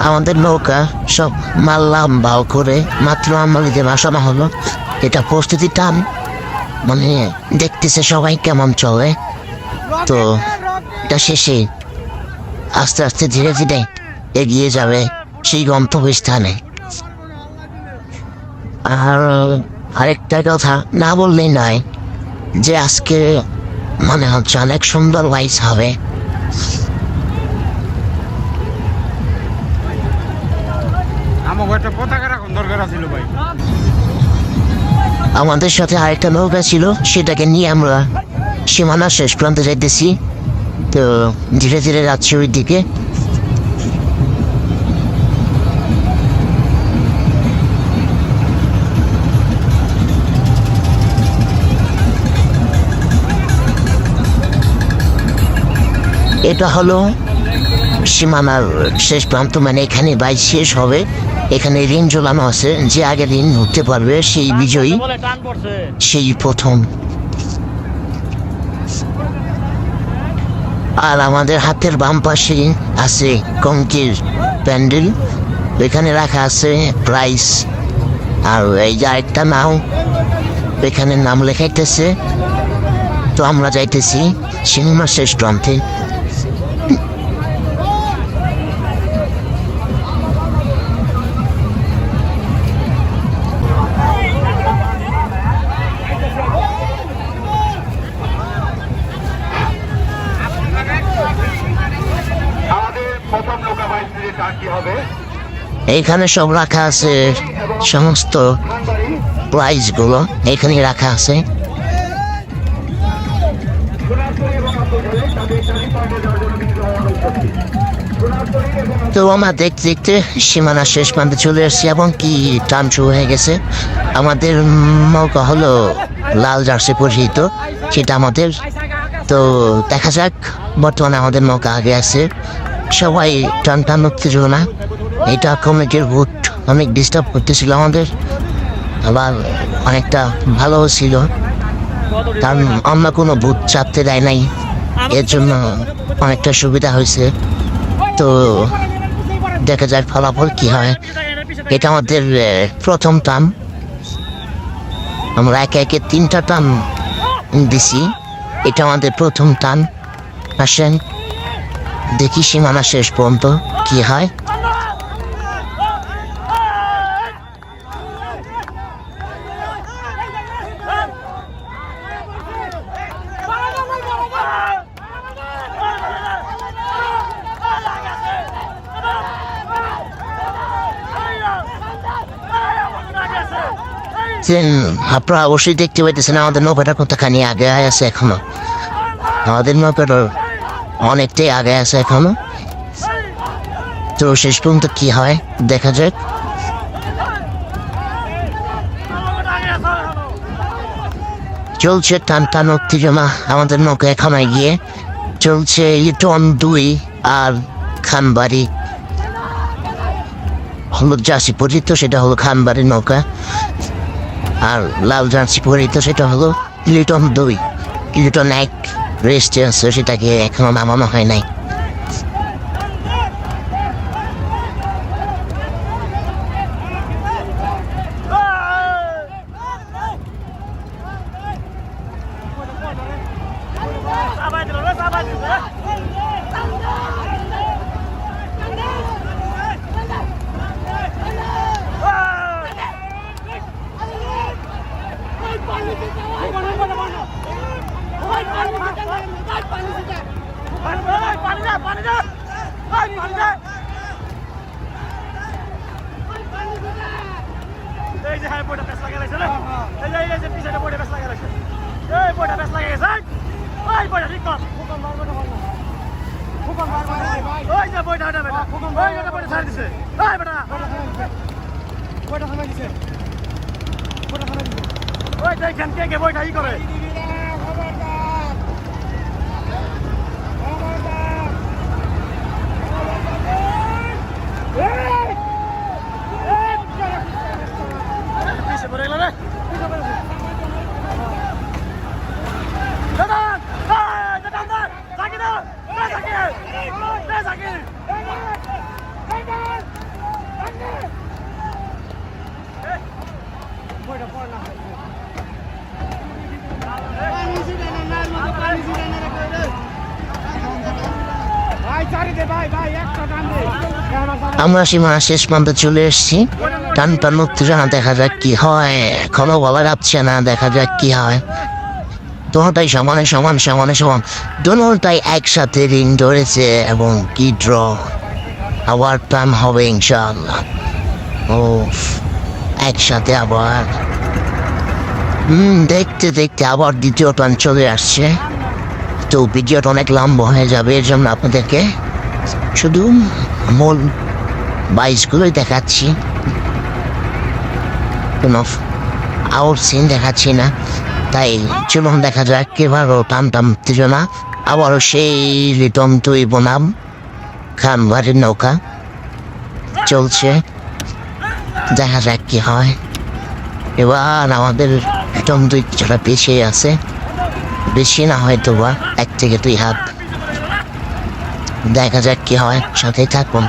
আমাদের নৌকা সব মারলাম বাও করে মাত্র আমাদের বাসানো হলো। এটা প্রস্তুতি টান, মানে দেখতেছে সবাই কেমন চলে। তো এটা শেষে আস্তে আস্তে ধীরে ধীরে এগিয়ে যাবে সেই গন্তব্যস্থানে। আর আরেকটা কথা না বললেই নয় যে আজকে মনে হচ্ছে অনেক সুন্দর ওয়াইস হবে। আমাদের সাথে আরেকটা নৌকা ছিল, সেটাকে নিয়ে আমরা সীমানার শেষ প্রান্তে যাইতেছি। তো ধীরে ধীরে যাচ্ছি ওই দিকে। এটা হলো সীমানার শেষ প্রান্ত, মানে এখানে বাইক শেষ হবে। এখানে ঋণ ঝোলানো আছে, যে আগে ঋণ উঠতে পারবে সেই বিজয়ী, সেই প্রথম। আর আমাদের হাতের বাম পাশে আছে কঙ্কির প্যান্ডেল, এখানে রাখা আছে প্রাইস। আর এই যে আরেকটা নাও, এখানে নাম লেখাইতেছে। তো আমরা যাইতেছি সীমানার শেষ প্রান্তে। এইখানে সব রাখা আছে, সমস্ত প্রাইজগুলো এখানে রাখা আছে। তো আমরা দেখতে দেখতে সীমানা শেষ প্রান্তে চলে এসেছি এবং কি টান শুরু হয়ে গেছে। আমাদের নৌকা হলো লাল জার্সি পরিহিত, সেটা আমাদের। তো দেখা যাক, বর্তমানে আমাদের নৌকা আগে আছে। সবাই টান টান উত্তেজনা, এটা কমিটির ভোট অনেক ডিস্টার্ব করতেছিল আমাদের, আবার অনেকটা ভালোও ছিল, কারণ অন্য কোনো ভোট চাপতে দেয় নাই, এর জন্য অনেকটা সুবিধা হয়েছে। তো দেখা যায় ফলাফল কি হয়। এটা আমাদের প্রথম টান, আমরা একে একে 3টা টান দিছি। এটা আমাদের প্রথম টান। আসেন দেখি সীমানা শেষ পর্যন্ত কি হয়। আপনারা অবশ্যই দেখতে পাইতেছেন আমাদের নৌকাটা কতখানি আগে আছে এখনো। আমাদের নৌকাটা অনেকটাই আগে আছে এখনো। তো শেষ পর্যন্ত কি হয় দেখা যাক। চলছে টান টান উত্তেজনা, আমাদের নৌকা এখন এগিয়ে চলছে। ইটন 2 আর খানবাড়ি হলুদ জার্সি পরিহিত, সেটা হলো খানবাড়ির নৌকা। আর লাল জার্সি পরিহিত সেটা হলো লিটন 2। লিটন 1 রেস্টে আছে, সেটাকে এখনো নামানো হয় নাই। এই যে বইটা পেছ লাগা লাগছে রে, এই যে পিছনে বইটা পেছ লাগা লাগছে, এই বইটা পেছ লাগা গেছে, ওই বইটা ঠিক কর, ফুকন মারবে না, ফুকন মারবে না, ওই যে বইটা হটাবে না, ওই যে বইটা ছাড় দিছে, ওই বেটা বইটা থামাই দিছে, বইটা থামাই দিছে, ওই দেখেন কে বইটা ই করে। আমরা সীমানা শেষ প্রান্তে চলে এসেছি। টান টান উত্তেজনা, দেখা যাক কি হয়। এখনো বলা যাচ্ছে না, দেখা যাক কি হয়। দুটাই সমানে সমান, সমানে সমান, দুটাই একসাথে রিং ধরেছে এবং কি ড্র। আবার টান হবে ইনশাআল্লাহ। ও একসাথে আবার দেখতে দেখতে আবার দ্বিতীয় টান চলে আসছে। তো ভিডিওটা অনেক লম্বা হয়ে যাবে, এর জন্য আপনাদেরকে শুধু মূল বাইসগুলোই দেখাচ্ছি, কোনো আউট সিন দেখাচ্ছি না। তাই চলুন দেখা যাক এবারও টান টান উত্তেজনা, আবারও সেই রিটন তুই বনাম খান বাড়ির নৌকা চলছে। দেখা যাক কি হয়। এবার আমাদের রিটন দুই কিছুটা পিছিয়ে আছে, বেশি না হয়তো বা 1 থেকে 2 হাত। দেখা যাক কি হয়, সাথেই থাকুন।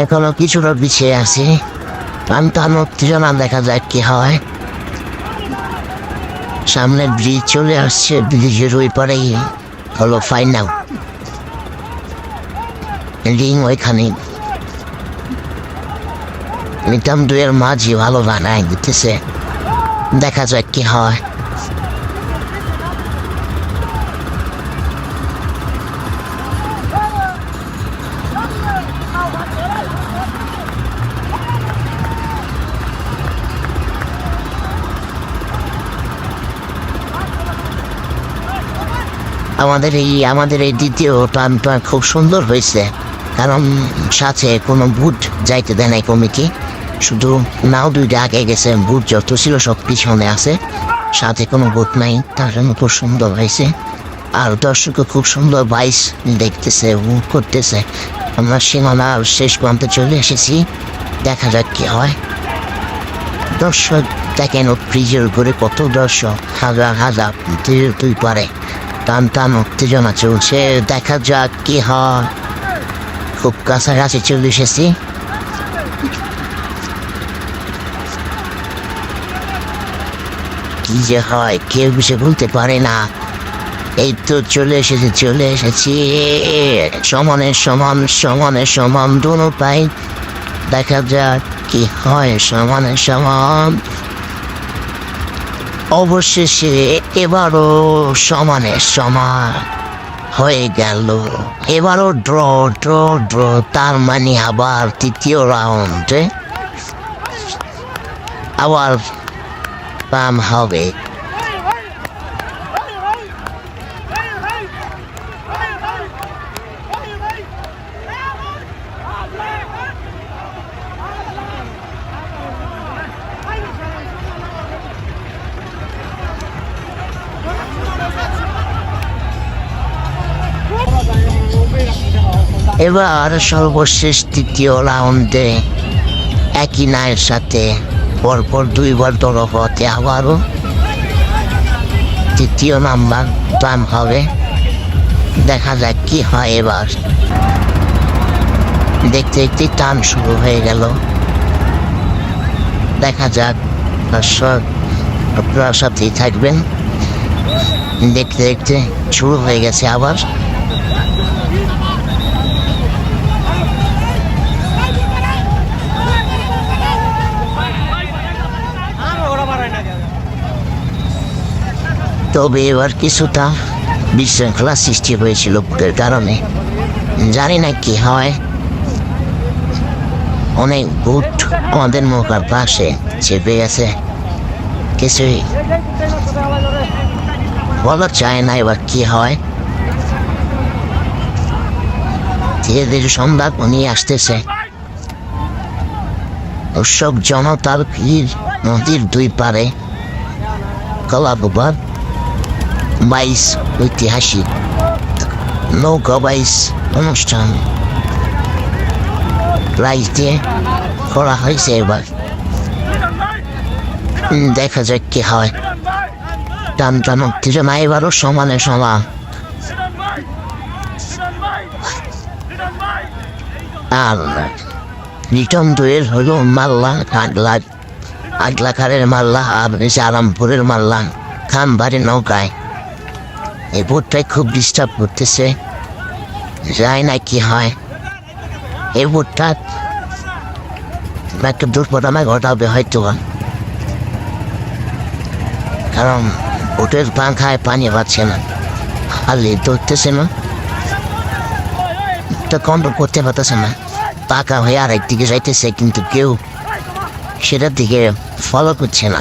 এখনো কিছুটা পিছিয়ে আছি। টান টান উত্তেজনা, দেখা যাক কি হয়। সামনে ব্রিজ চলে আসছে, ব্রিজের ওই পারেই হলো ফাইনাল রিং। ওইখানে নিতাম দুয়ের মাঝি ভালো বানায় দিতেছে, দেখা যাক কি হয়। আমাদের এই দ্বিতীয় টানটা খুব সুন্দর হয়েছে, কারণ সাথে কোনো বুট যাইতে দেয় নাই কমিটি। শুধু নাও দুইটা আগে গেছে, বুট যত ছিল সব পিছনে আছে, সাথে কোনো বুট নাই। তার জন্য খুব সুন্দর হয়েছে। আর দর্শকও খুব সুন্দর বাইস দেখতেছে, করতেছে। আমরা সীমানার শেষ প্রান্তে চলে এসেছি, দেখা যাক কি হয়। দর্শক দেখেন, ব্রিজের উপরে কত দর্শক, হাজার হাজার, 2 পারে টান টান উত্তেজনা চলছে। দেখা যাক কি হয়। খুব কাছাকাছি চলে এসেছি। কি যে হয় কেউ কিছু বলতে পারে না। এই তো চলে এসেছি। সমানে সমান, সমানে সমান দুটাই। দেখা যাক কি হয়। সমানে সমান, অবশেষে এবারও সমানে সমান হয়ে গেল। এবারও ড্র ড্র ড্র। তার মানে আবার তৃতীয় রাউন্ডে আবার পাম হবে। এবার সর্বশেষ তৃতীয় রাউন্ডে একই নায়ের সাথে পরপর 2 বার তরফ হতে আবারও তৃতীয় নাম্বার টান হবে। দেখা যাক কি হয়। এবার দেখতে দেখতে টান শুরু হয়ে গেল। দেখা যাক। দর্শক আপনারা সাথেই থাকবেন। দেখতে দেখতে শুরু হয়ে গেছে আবার। তবে এবার কিছুটা বিশৃঙ্খলা সৃষ্টি হয়েছিল ভোটের কারণে, জানি না কি হয়। অনেক ভোট আমাদের নৌকার পাশে চেপে গেছে, কিছুই বলা চায় না এবার কি হয়। এদের সংবাদ নিয়ে আসতেছে। উৎসব জনতার ভিড় নদীর দুই পারে কলাববার 22 ঐতিহাসিক নৌকা বাইস অনুষ্ঠান প্রাইজ দিয়ে করা হয়েছে এবার। দেখা যাক কি হয়। টান টান উত্তেজনা এবারও সমানে সমান। আর রিটন দুয়ের হলো মাল্লা আগলাখারের মাল্লা আর আরামপুরের মাল্লা খানবাড়ির নৌকায়। এই বোটটাই খুব ডিস্টার্ব করতেছে, যায় না কি হয়। এই বোটটা একটা দুর্ঘটনা ঘটাবে হয়তো, কারণ বোটের পাখায় পানি পাচ্ছে না, হালি ধরতেছে না, তো কন্ট্রোল করতে পারতেছে না, পাকা হয়ে আরেক দিকে যাইতেছে, কিন্তু কেউ সেটার দিকে ফলো করছে না।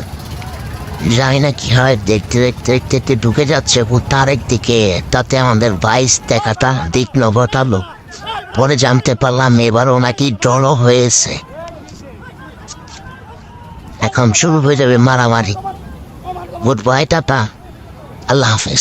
জানি না কি হয়, দেখতে দেখতে দেখতে দেখতে ঢুকে যাচ্ছে তার একদিকে। তাতে আমাদের 22 দেখাটা দিক ঘটালো। পরে জানতে পারলাম এবারও নাকি ড্র হয়েছে। এখন শুরু হয়ে যাবে মারামারি। গুড বাই, টাটা, আল্লাহ হাফেজ।